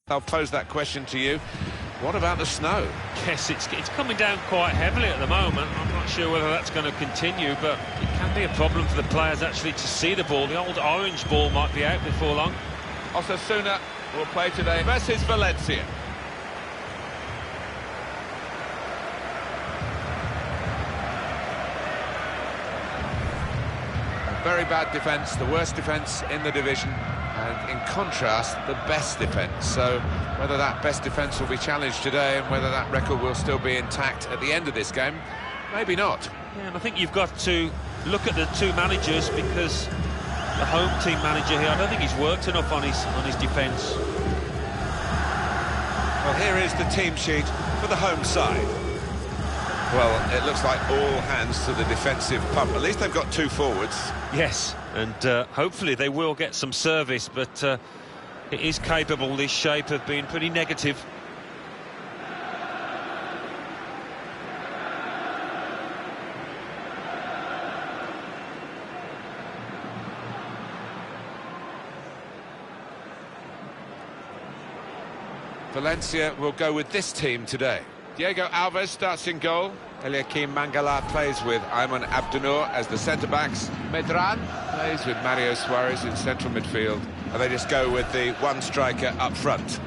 I'll pose that question to you. What about the snow? Yes, it's coming down quite heavily at the moment. I'm not sure whether that's going to continue, but it can be a problem for the players actually to see the ball. The old orange ball might be out before long. Osasuna will play today versus Valencia. Very bad defence, the worst defence in the division, and in contrast, the best defence. So whether that best defence will be challenged today and whether that record will still be intact at the end of this game, maybe not. Yeah, and I think you've got to look at the two managers, because the home team manager here, I don't think he's worked enough on his defence. Well, here is the team sheet for the home side. Well, it looks like all hands to the defensive pump. At least they've got two forwards. Yes, and hopefully they will get some service, but it is capable, this shape, of being pretty negative. Valencia will go with this team today. Diego Alves starts in goal. Eliakim Mangala plays with Ayman Abdennour as the centre-backs. Medran plays with Mario Suarez in central midfield. And they just go with the one striker up front.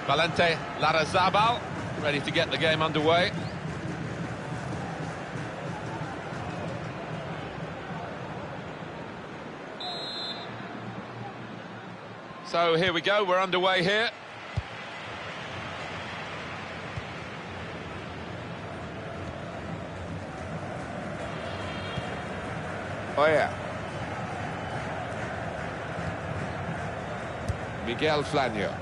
Valente Larrazabal, ready to get the game underway. So here we go, we're underway here. Oh yeah. Miguel Flanio.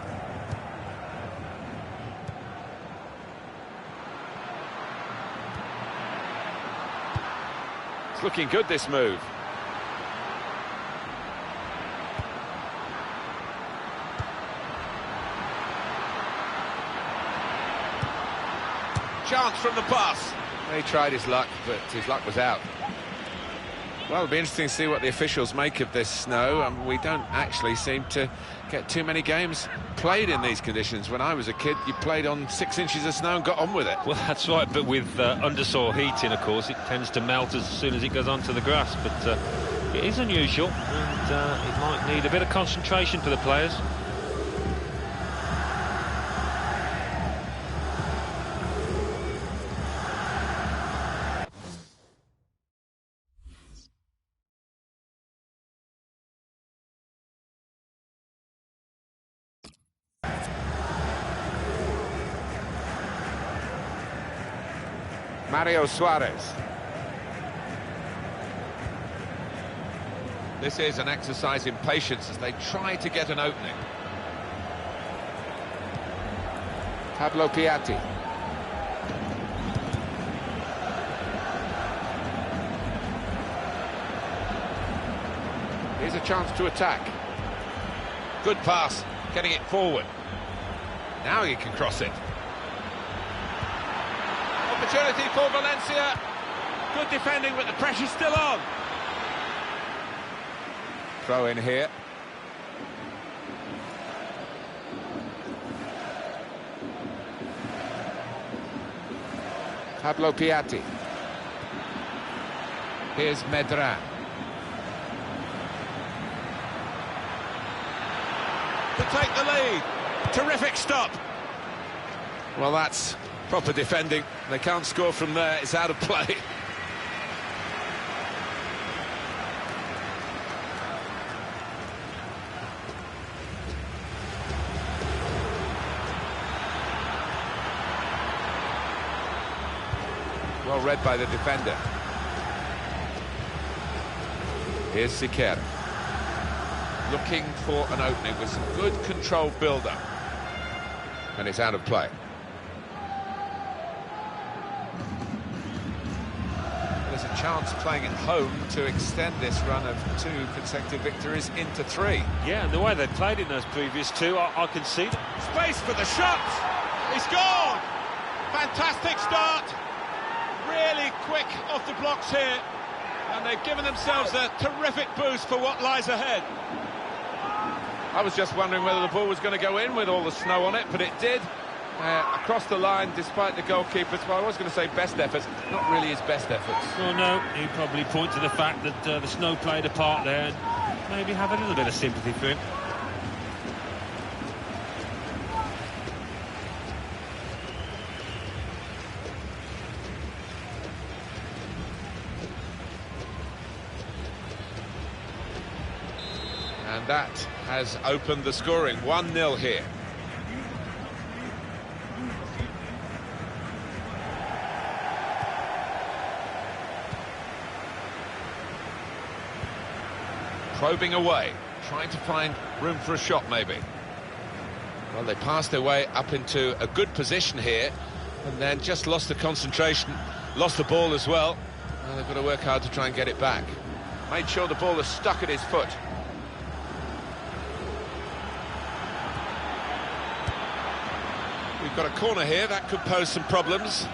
It's looking good, this move. Chance from the pass. He tried his luck, but his luck was out. Well, it'll be interesting to see what the officials make of this snow. We don't actually seem to get too many games played in these conditions. When I was a kid, you played on 6 inches of snow and got on with it. Well, that's right, but with undersoil heating, of course, it tends to melt as soon as it goes onto the grass. But it is unusual, and it might need a bit of concentration for the players. Mario Suarez. This is an exercise in patience as they try to get an opening. Pablo Piatti. Here's a chance to attack. Good pass, getting it forward. Now he can cross it. Opportunity for Valencia. Good defending, but the pressure's still on. Throw in here. Pablo Piatti. Here's Medran. To take the lead. Terrific stop. Well, that's proper defending. They can't score from there. It's out of play. Well read by the defender. Here's Siqueira. Looking for an opening with some good controlled build-up. And it's out of play. there's a chance playing at home to extend this run of 2 consecutive victories into 3. Yeah, and the way they played in those previous 2, I can see that. Space for the shot. He's gone. Fantastic start. Really quick off the blocks here. And they've given themselves a terrific boost for what lies ahead. I was just wondering whether the ball was going to go in with all the snow on it, but it did. Across the line, despite the goalkeepers, well, I was going to say best efforts, not really his best efforts. Well, no, he'd probably point to the fact that the snow played a part there and maybe have a little bit of sympathy for him. And that has opened the scoring, 1-0 here. Probing away, trying to find room for a shot maybe. Well, they passed their way up into a good position here and then just lost the concentration, lost the ball as well. Well, they've got to work hard to try and get it back. Made sure the ball is stuck at his foot. We've got a corner here, that could pose some problems.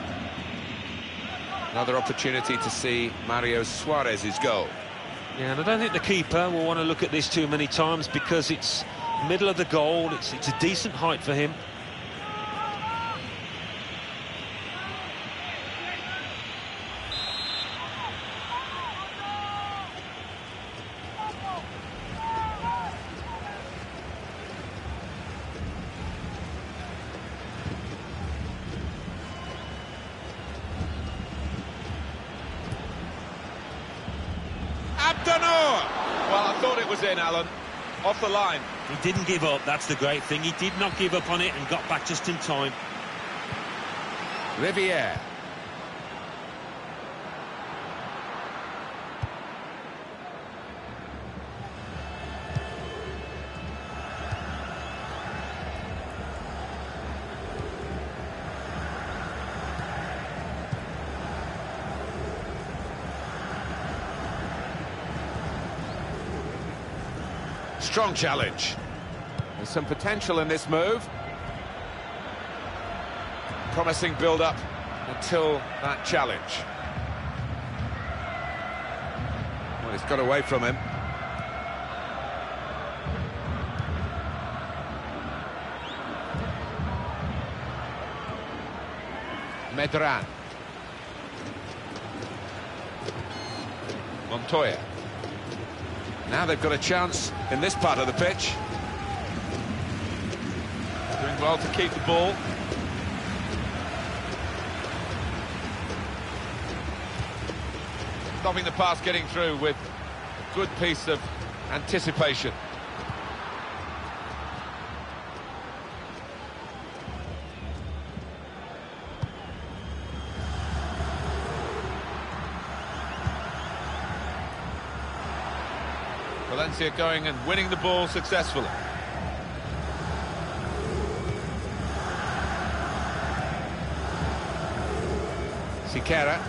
Another opportunity to see Mario Suarez's goal. Yeah, and I don't think the keeper will want to look at this too many times because it's middle of the goal, it's a decent height for him. Well, I thought it was in, Alan. Off the line. He didn't give up, that's the great thing. He did not give up on it and got back just in time. Riviere. Strong challenge. There's some potential in this move. Promising build-up until that challenge. Well, he's got away from him. Medran. Montoya. Now they've got a chance in this part of the pitch. Doing well to keep the ball. Stopping the pass getting through with a good piece of anticipation. Valencia going and winning the ball successfully. Siqueira.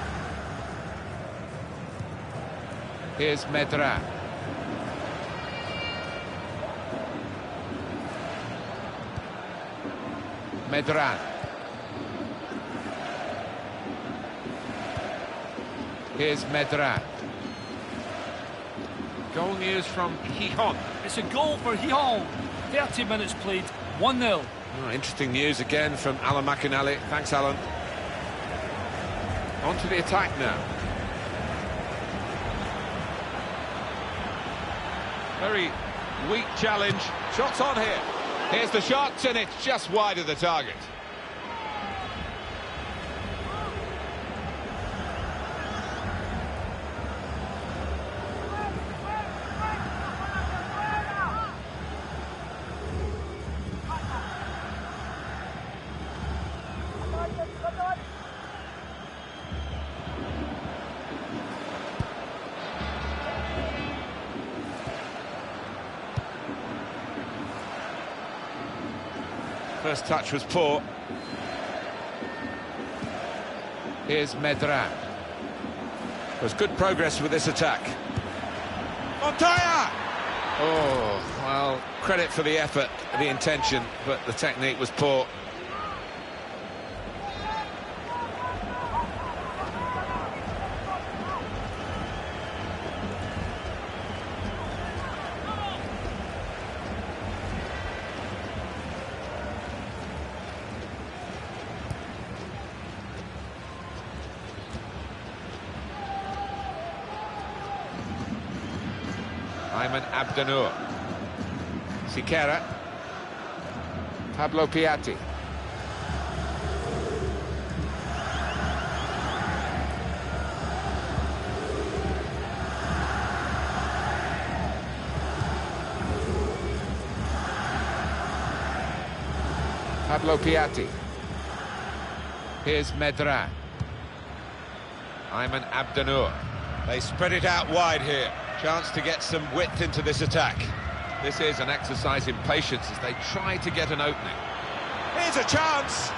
Here's Medran. Medran. Here's Medran. Goal news from Gijon. It's a goal for Gijon. 30 minutes played, 1-0. Oh, interesting news again from Alan McInally. Thanks, Alan. On to the attack now. Very weak challenge. Shots on here. Here's the shot, and it's just wide of the target. First touch was poor. Here's Medran. There's good progress with this attack. Montoya! Oh, well, credit for the effort, the intention, but the technique was poor. Abdanur, Siqueira, Pablo Piatti. Pablo Piatti. Here's Medran. Ayman Abdanur. They spread it out wide here. Chance to get some width into this attack. This is an exercise in patience as they try to get an opening. Here's a chance!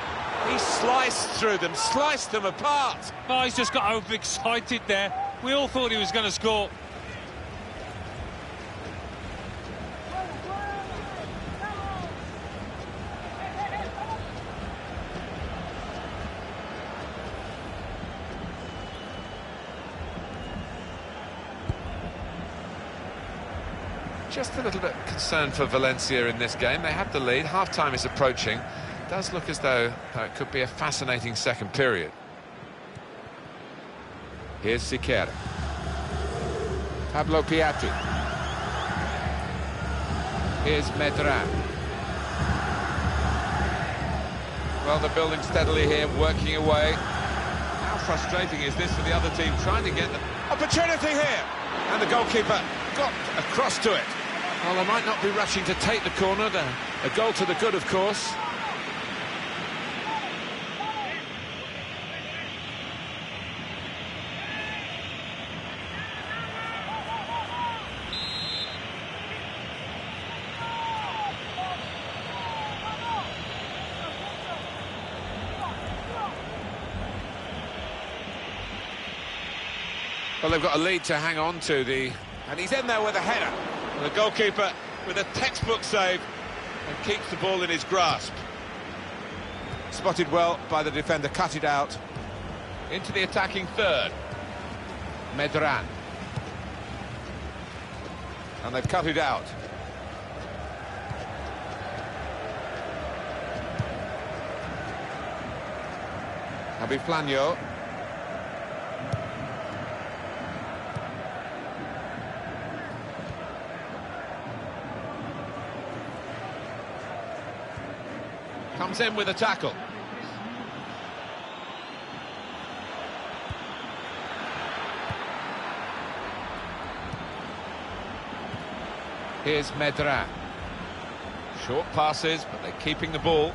He sliced through them, sliced them apart. Oh, he's just got overexcited there. We all thought he was going to score. Just a little bit concerned for Valencia in this game. They have the lead, half-time is approaching. Does look as though it could be a fascinating second period. Here's Siqueira. Pablo Piatti. Here's Medran. Well, they're building steadily here, working away. How frustrating is this for the other team, trying to get the opportunity here? And the goalkeeper got across to it. Well, they might not be rushing to take the corner. A goal to the good, of course. Well, they've got a lead to hang on to. And he's in there with a header. And the goalkeeper with a textbook save and keeps the ball in his grasp. Spotted well by the defender, cut it out. Into the attacking third. Medran. And they've cut it out. Habib-Flanyo. Comes in with a tackle. Here's Medran. Short passes, but they're keeping the ball.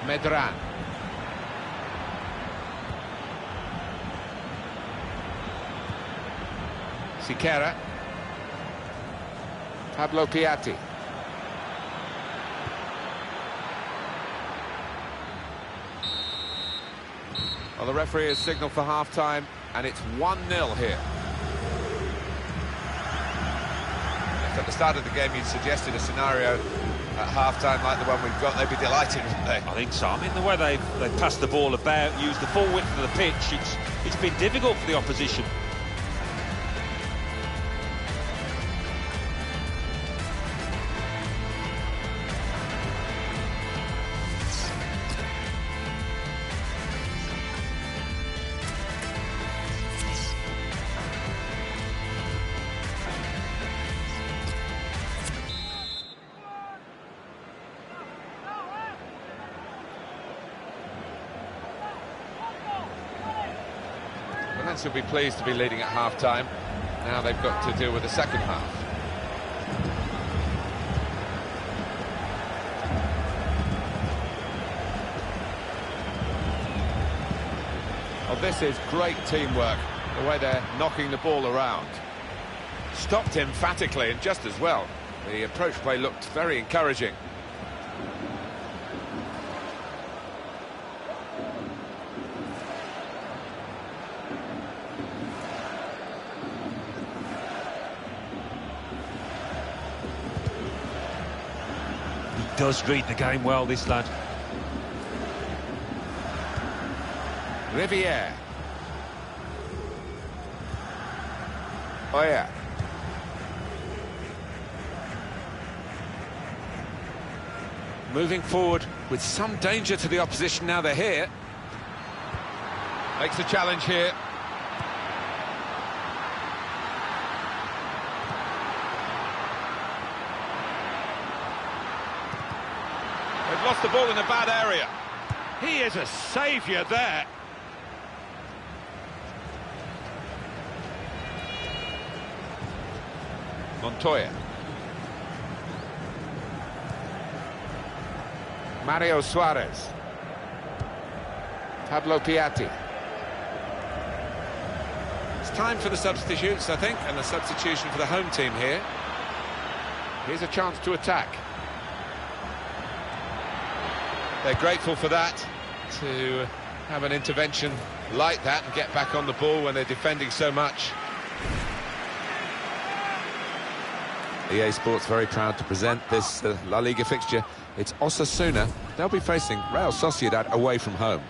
Medran. Siqueira. Pablo Piatti. Well, the referee has signalled for half-time, and it's 1-0 here. If at the start of the game you'd suggested a scenario at half-time like the one we've got, they'd be delighted, wouldn't they? I think so. I mean, the way they've passed the ball about, used the full width of the pitch, it's been difficult for the opposition. Will be pleased to be leading at half-time. Now they've got to deal with the second half. Well, this is great teamwork, the way they're knocking the ball around. Stopped emphatically and just as well. The approach play looked very encouraging. does read the game well, this lad. Riviere. Oh yeah. Moving forward with some danger to the opposition now they're here. Makes the challenge here. They've lost the ball in a bad area. He is a saviour there. Montoya. Mario Suarez. Pablo Piatti. It's time for the substitutes, I think, and the substitution for the home team here. Here's a chance to attack. They're grateful for that, to have an intervention like that and get back on the ball when they're defending so much. EA Sports very proud to present this La Liga fixture. It's Osasuna. They'll be facing Real Sociedad away from home.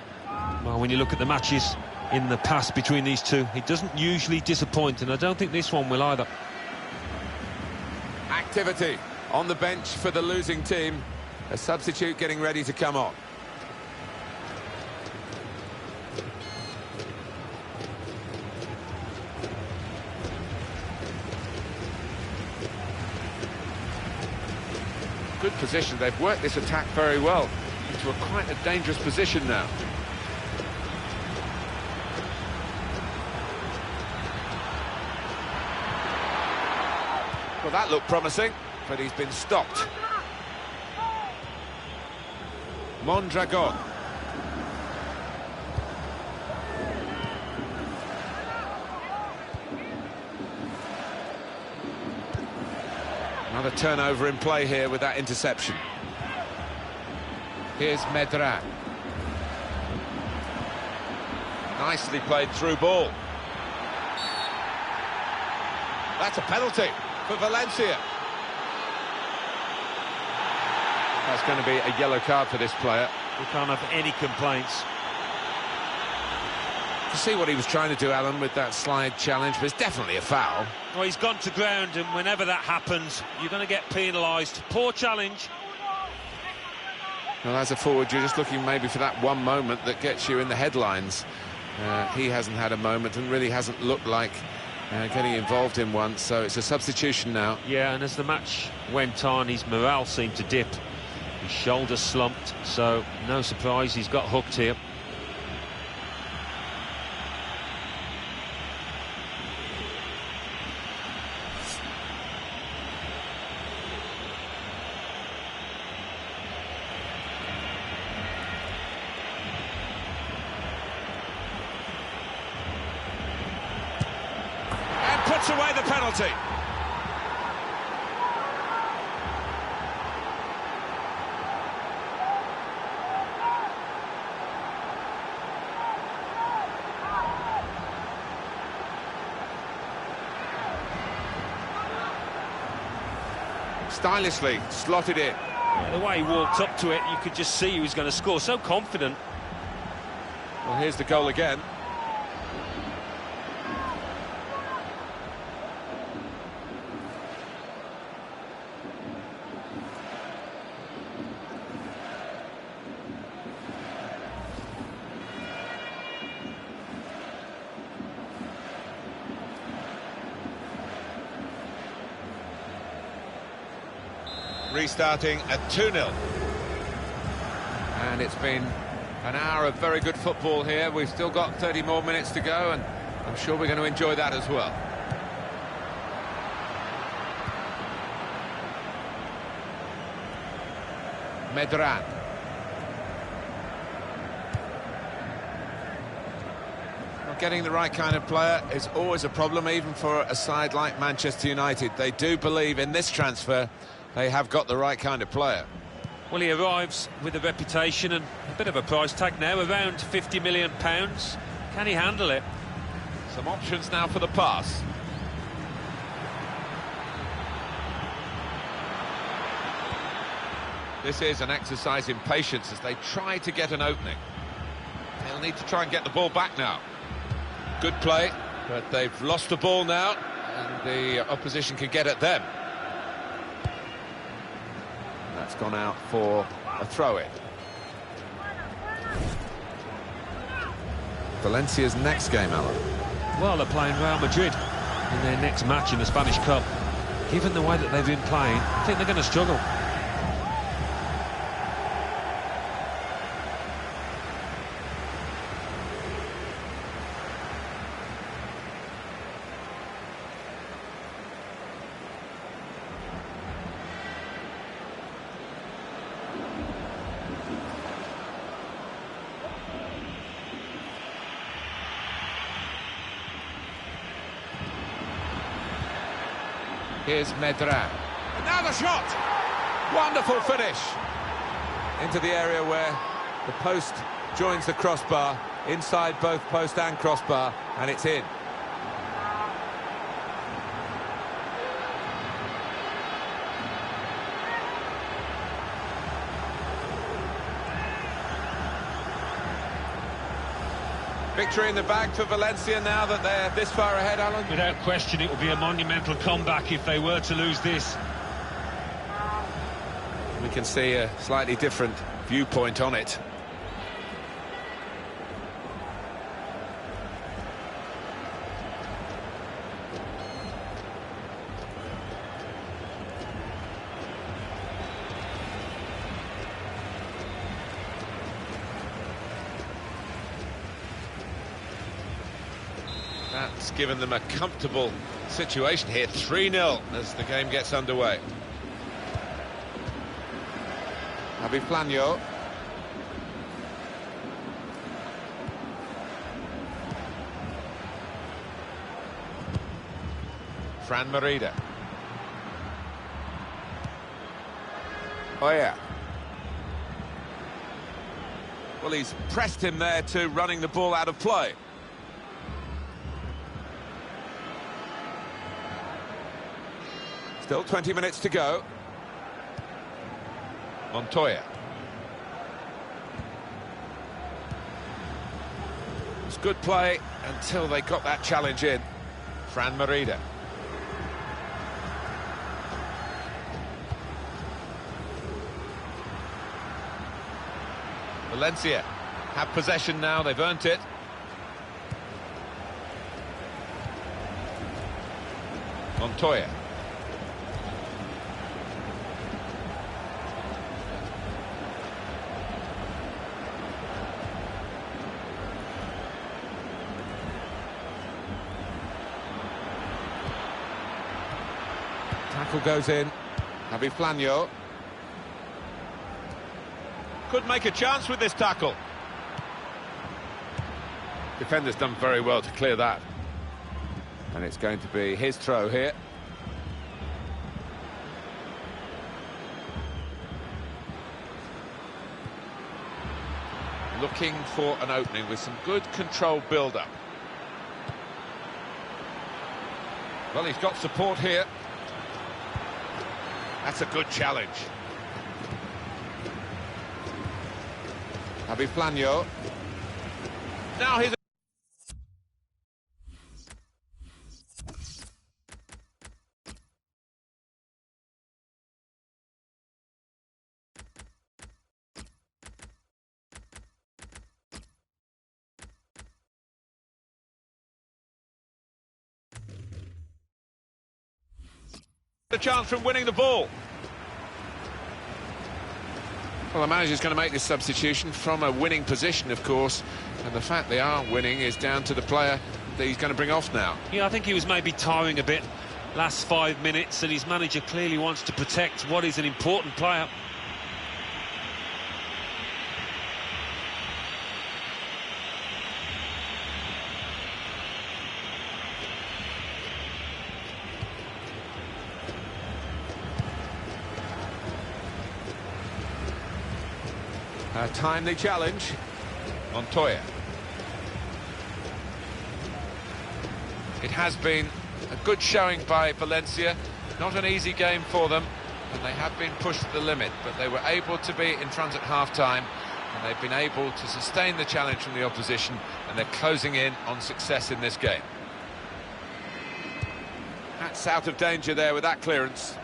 Well, when you look at the matches in the past between these two, it doesn't usually disappoint, and I don't think this one will either. Activity on the bench for the losing team. A substitute getting ready to come on. Good position. They've worked this attack very well into quite a dangerous position now. Well, that looked promising, but he's been stopped. Mondragon. Another turnover in play here with that interception. Here's Medran. Nicely played through ball. That's a penalty for Valencia. That's going to be a yellow card for this player. We can't have any complaints. To see what he was trying to do, Alan, with that slide challenge, but it's definitely a foul. Well, he's gone to ground, and whenever that happens, you're going to get penalised. Poor challenge. Well, as a forward, you're just looking maybe for that one moment that gets you in the headlines. He hasn't had a moment and really hasn't looked like getting involved in one, so it's a substitution now. Yeah, and as the match went on, his morale seemed to dip. His shoulder slumped, so no surprise he's got hooked here. And puts away the penalty. Stylishly slotted in. Yeah, the way he walked up to it, you could just see he was going to score. So confident. Well, here's the goal again. Restarting at 2-0. And it's been an hour of very good football here. We've still got 30 more minutes to go, and I'm sure we're going to enjoy that as well. Medran. Not getting the right kind of player is always a problem, even for a side like Manchester United. They do believe in this transfer they have got the right kind of player. Well, he arrives with a reputation and a bit of a price tag now, around £50 million. Can he handle it? Some options now for the pass. This is an exercise in patience as they try to get an opening. They'll need to try and get the ball back now. Good play, but they've lost the ball now, and the opposition can get at them. That's gone out for a throw-in. Valencia's next game, Alan. Well, they're playing Real Madrid in their next match in the Spanish Cup. Given the way that they've been playing, I think they're going to struggle. Here's Medran. And now the shot! Wonderful finish! Into the area where the post joins the crossbar, inside both post and crossbar, and it's in. Victory in the bag for Valencia now that they're this far ahead, Alan? Without question, it will be a monumental comeback if they were to lose this. We can see a slightly different viewpoint on it. That's given them a comfortable situation here. 3-0 as the game gets underway. Aviplanio. Fran Merida. Oh yeah. Well, he's pressed him there to running the ball out of play. Still 20 minutes to go. Montoya. It's good play until they got that challenge in. Fran Merida. Valencia have possession now, they've earned it. Montoya. Tackle goes in. Aviplanio. Could make a chance with this tackle. Defender's done very well to clear that. And it's going to be his throw here. Looking for an opening with some good controlled build-up. Well, he's got support here. That's a good challenge. Aviplanio. Now he's... the chance from winning the ball. Well, the manager's going to make this substitution from a winning position, of course, and the fact they are winning is down to the player that he's going to bring off now. Yeah, I think he was maybe tiring a bit last 5 minutes, and his manager clearly wants to protect what is an important player. A timely challenge. Montoya. It has been a good showing by Valencia. Not an easy game for them. and they have been pushed to the limit, but they were able to be in front at half-time, and they've been able to sustain the challenge from the opposition, and they're closing in on success in this game. That's out of danger there with that clearance.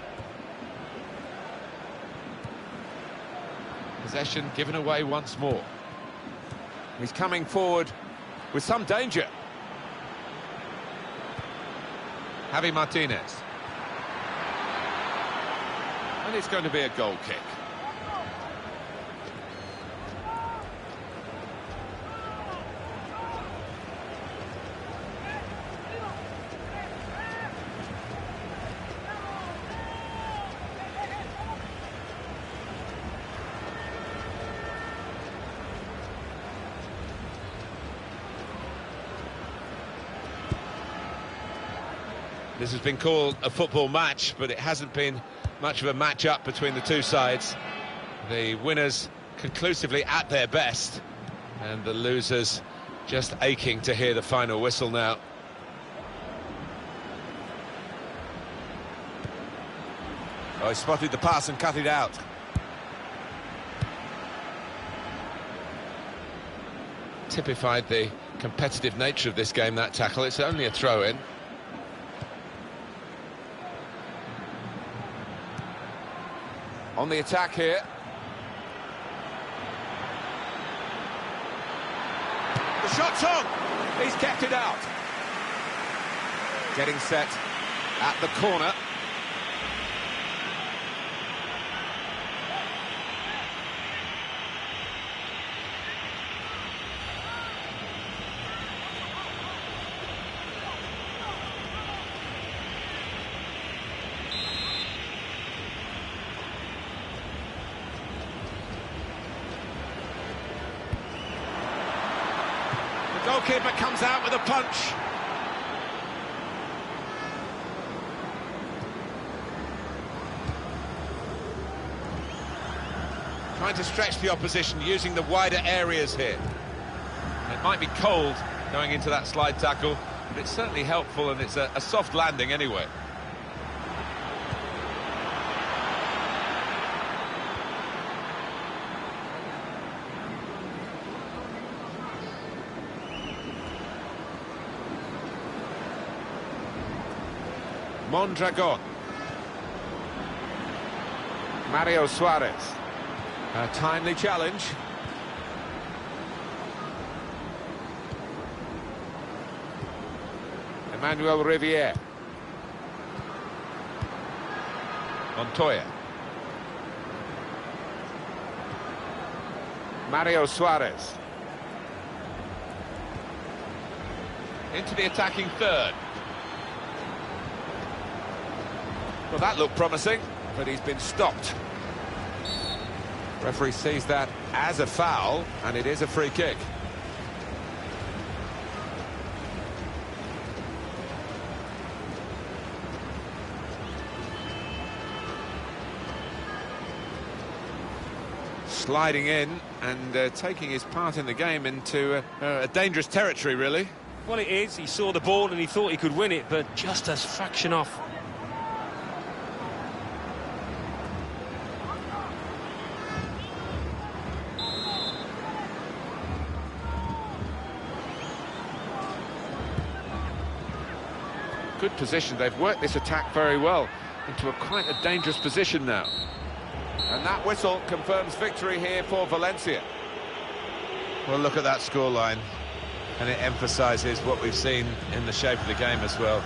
Possession given away once more. He's coming forward with some danger. Javi Martinez. And it's going to be a goal kick. This has been called a football match, but it hasn't been much of a match-up between the two sides. The winners conclusively at their best, and the losers just aching to hear the final whistle now. Oh, he spotted the pass and cut it out. Typified the competitive nature of this game, that tackle. It's only a throw-in. On the attack here. The shot's on! He's kept it out. Getting set at the corner. Goalkeeper comes out with a punch. Trying to stretch the opposition, using the wider areas here. It might be cold going into that slide tackle, but it's certainly helpful, and it's a soft landing anyway. Mondragon. Mario Suarez. A timely challenge. Emmanuel Riviere. Montoya. Mario Suarez. Into the attacking third. Well, that looked promising, but he's been stopped. Referee sees that as a foul, and it is a free kick. Sliding in and taking his part in the game into a dangerous territory, really. Well, it is. He saw the ball and he thought he could win it, but just a fraction off. Good position. They've worked this attack very well into quite a dangerous position now. And that whistle confirms victory here for Valencia. Well, look at that scoreline, and it emphasises what we've seen in the shape of the game as well.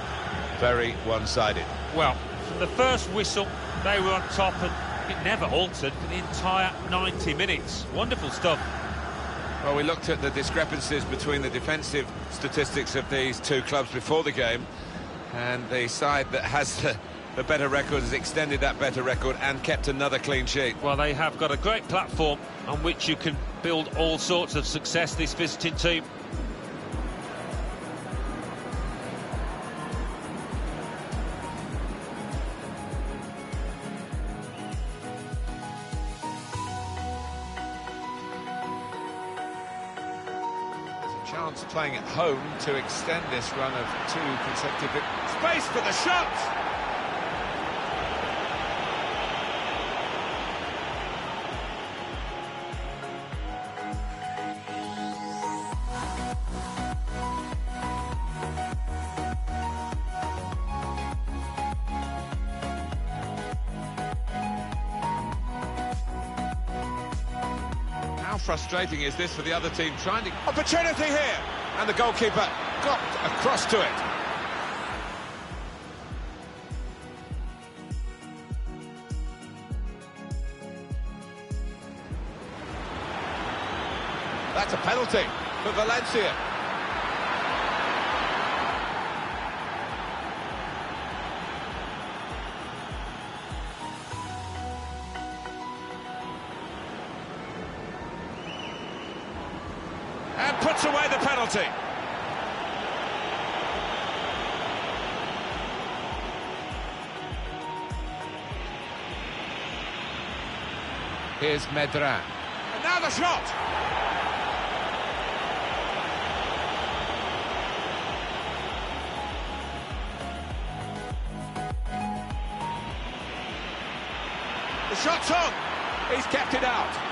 Very one-sided. Well, from the first whistle, they were on top, and it never altered for the entire 90 minutes. Wonderful stuff. Well, we looked at the discrepancies between the defensive statistics of these two clubs before the game, and the side that has the better record has extended that better record and kept another clean sheet. Well, they have got a great platform on which you can build all sorts of success, this visiting team. Chance playing at home to extend this run of two consecutive... Space for the shot! how frustrating is this for the other team trying to... Opportunity here, and the goalkeeper got across to it. That's a penalty for Valencia. And puts away the penalty. Here's Medran. And now the shot. The shot's on. He's kept it out.